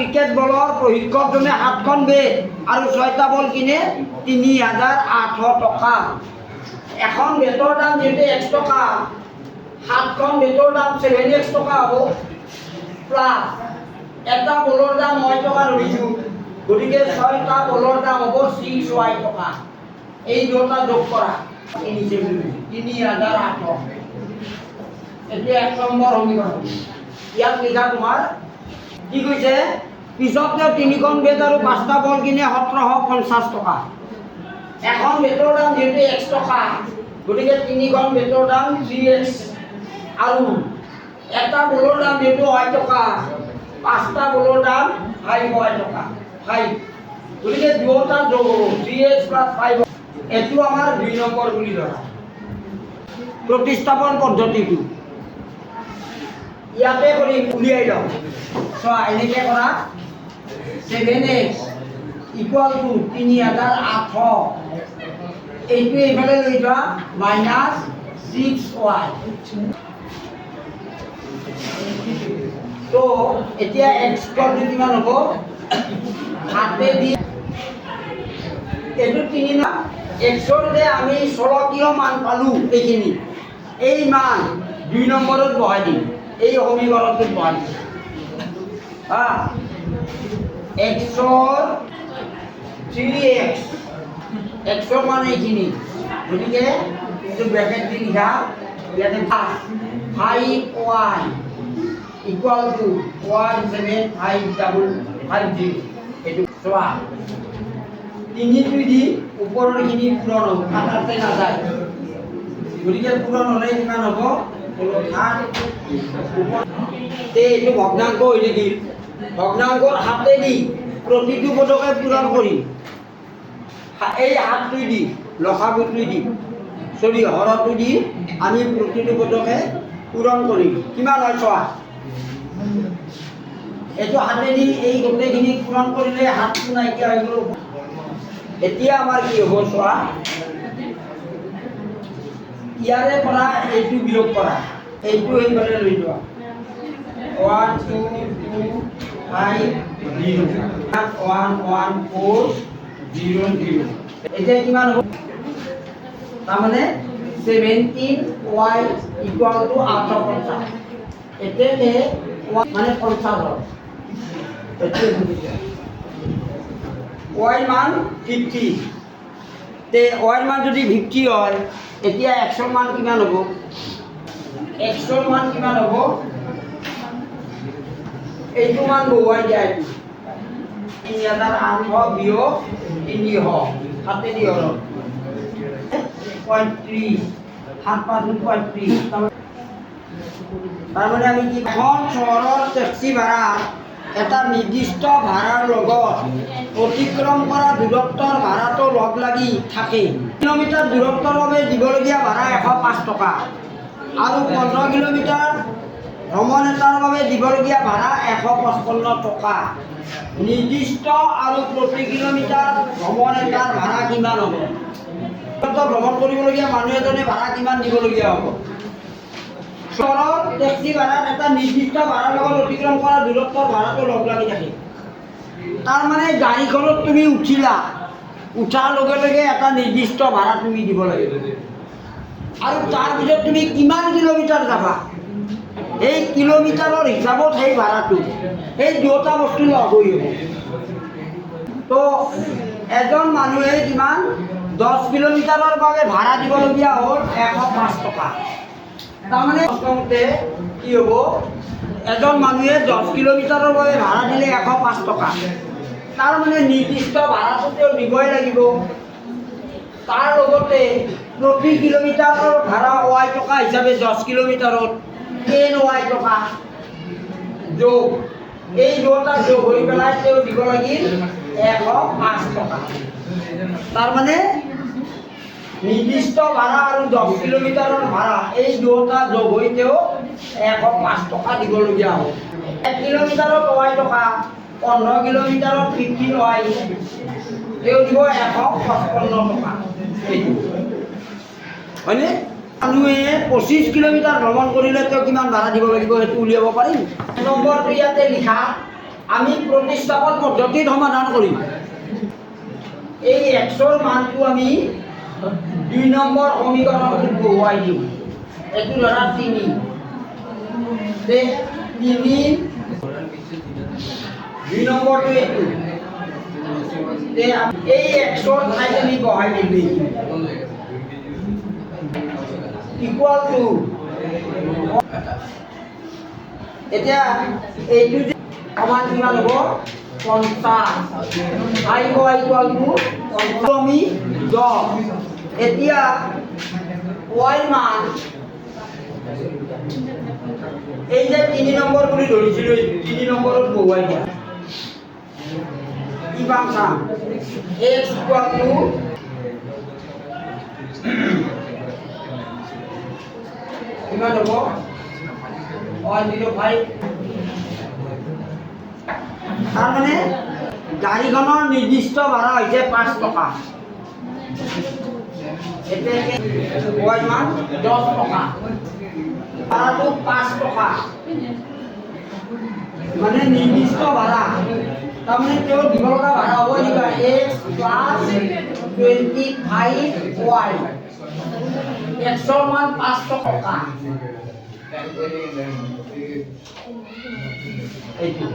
Cricket বলৰ প্ৰশিক্ষকজনে 7খন bat আৰু 6টা বল কিনে ৩,800 টকা। এখন বেটৰ দাম যিহেতু 1 টকা, 7খন বেটৰ দাম 7x টকা হ'ব, প্লাছ এটা বলৰ দাম 9 টকা ধৰিছোঁ, গতিকে 6টা বলৰ দাম হ'ব 6y টকা। এই দুটা যোগ কৰা 3,800। এতিয়া 1 নম্বৰ সমীকৰণ। ইয়াত লিখা তোমাৰ কি কৈছে, পিছত 3খন বেট আৰু 5টা বল কিনে 1750 টকা। এখন বেটৰ দাম যিহেতু 1 টকা, গতিকে 3খন বেটৰ দাম 3x আৰু এটা বলৰ দাম যিহেতু 8 টকা, 5টা বলৰ দাম 5y টকা। 5, গতিকে দুটা যোগ হ'ব 3x + 5। এইটো আমাৰ 2 নম্বৰ বুলি ধৰা। প্ৰতিস্থাপন পদ্ধতিটো ইয়াতে কৰি উলিয়াই লওঁ। চোৱা, এনেকৈ কৰা 7x = 3,800। এইটো এইফালে লৈ যোৱা -6y। তো এতিয়া x কিমান হ'ব? 7 দি এইটো 3 না। x-ৰ যে আমি চলকীয় মান পালোঁ, এইখিনি এই মান 2 নম্বৰত বহাই দিম, এই সমীকৰণটোত বহাই দিম। x-ৰ 3x, x-ৰ মান এইখিনি, গতিকে এইটো ব্ৰেকেট দি লিখা ইয়াতে 5y = 17550। এইটো চোৱা 3 দি ওপৰৰখিনি পূৰণ হ'ব, কাটাতে নাযায়, গতিকে পূৰণ হ'লে কিমান হ'ব? 7। এইটো ভগ্নাংক হৈ থাকিল। ভগ্নাংকৰ 7 দি প্ৰতিটো পদকে পূৰণ কৰিম। এই 7টো দি লসাগুটো দি হৰটো দি আমি প্ৰতিটো পদকে পূৰণ কৰিম। কিমান হয় চোৱা, এইটো 7 দি এই গোটেইখিনি পূৰণ কৰিলে 7টো নাইকিয়া হৈ গ'ল। এতিয়া আমাৰ কি হ'ব চোৱা, ইয়াৰে পৰা এইটো বিয়োগ কৰা, এইটো এইফালে লৈ যোৱা 1 2 2 5 0 1 1 4 0 0। এতিয়া কিমান হ'ব? তাৰমানে 17y = 850। এতেকে মানে 50 হ'ল। y মান 50। তে y মান যদি 50 হয়, এতিয়া x-ৰ মান কিমান হ'ব? x-ৰ মান কিমান হ'ব? এইটো মান বহুৱাই দিয়া, এইটো 3,800 বিয়োগ 300, 7 দি হৰণ 35, 7 5 35। তাৰমানে আমি কি, এখন চহৰৰ টেক্সি ভাড়া এটা নিৰ্দিষ্ট ভাড়াৰ লগত অতিক্ৰম কৰা দূৰত্বৰ ভাড়াটো লগ লাগি থাকে। কিলোমিটাৰ দূৰত্বৰ বাবে দিবলগীয়া ভাড়া 105 টকা আৰু 15 কিলোমিটাৰ ভ্ৰমণ এটাৰ বাবে দিবলগীয়া ভাড়া 155 টকা। নিৰ্দিষ্ট আৰু প্ৰতি কিলোমিটাৰ ভ্ৰমণ এটাৰ ভাড়া কিমান হ'ব? ভ্ৰমণ কৰিবলগীয়া মানুহ এজনে ভাড়া কিমান দিবলগীয়া হ'ব? চহৰৰ টেক্সি ভাড়াত এটা নিৰ্দিষ্ট ভাড়াৰ লগত অতিক্ৰম কৰা দূৰত্বৰ ভাড়াটো লগ লাগি থাকে। তাৰমানে গাড়ীখনত তুমি উঠিলা, উঠাৰ লগে লগে এটা নিৰ্দিষ্ট ভাড়া তুমি দিব লাগিব, আৰু তাৰপিছত তুমি কিমান কিলোমিটাৰ যাবা, এই কিলোমিটাৰৰ হিচাপত সেই ভাড়াটো, এই দুটা বস্তু লগ হৈ হ'ব। তো এজন মানুহে কিমান 10 কিলোমিটাৰৰ বাবে ভাড়া দিবলগীয়া হ'ল 105 টকা। তাৰমানে প্ৰথমতে কি হ'ব, এজন মানুহে 10 কিলোমিটাৰৰ বাবে ভাড়া দিলে 105 টকা। তাৰমানে নিৰ্দিষ্ট ভাড়াটো তেওঁ দিবই লাগিব। তাৰ লগতে প্ৰতি কিলোমিটাৰৰ ভাড়া y টকা হিচাপে 10 কিলোমিটাৰত 10y টকা যোগ, এই দুটা যোগ হৈ পেলাই তেওঁ দিব লাগিল 105 টকা। তাৰমানে নিৰ্দিষ্ট ভাড়া আৰু 10 কিলোমিটাৰৰ ভাড়া এই দুটা যোগ হৈ তেওঁ 105 টকা দিবলগীয়া হ'ব। 1 কিলোমিটাৰত y টকা, 15 কিলোমিটাৰত 15y, তেওঁ দিব 155 টকা। হয়নে? মানুহে 25 কিলোমিটাৰ ভ্ৰমণ কৰিলে তেওঁ কিমান ভাড়া দিব লাগিব সেইটো উলিয়াব পাৰিম। নম্বৰটো ইয়াতে লিখা আমি প্ৰতিস্থাপন পদ্ধতিত সমাধান কৰিম। এই এক্সৰ মানটো আমি 2 নম্বৰ সমীকৰণটোত বহুৱাই দিওঁ। এইটো ধৰা 3 2 নম্বৰটো এইটো এই এক্সৰ ঠাইত আমি বহাই দিম ইকুয়াল টু এতিয়া এইটো সমান কিমান হ'ব 50 আহিব ইকুয়াল টু আমি 10 এতিয়া y মান এই যে 3 নম্বৰ বুলি ধৰিছিলো 3 নম্বৰত বহুৱাই দিয়া কি পাম চাম x ইকুয়াল টু কিমান হ'ব 105 তাৰ মানে গাড়ীখনৰ নিৰ্দিষ্ট ভাড়া হৈছে 5 টকা এতিয়া y মান 10 টকা ভাড়াটো 5 টকা মানে নিৰ্দিষ্ট ভাড়া তাৰমানে তেওঁ দিব লগা ভাড়া হ'ব এনেকুৱা x প্লাস 25y এক্সৰ মান 5 টকা এইটো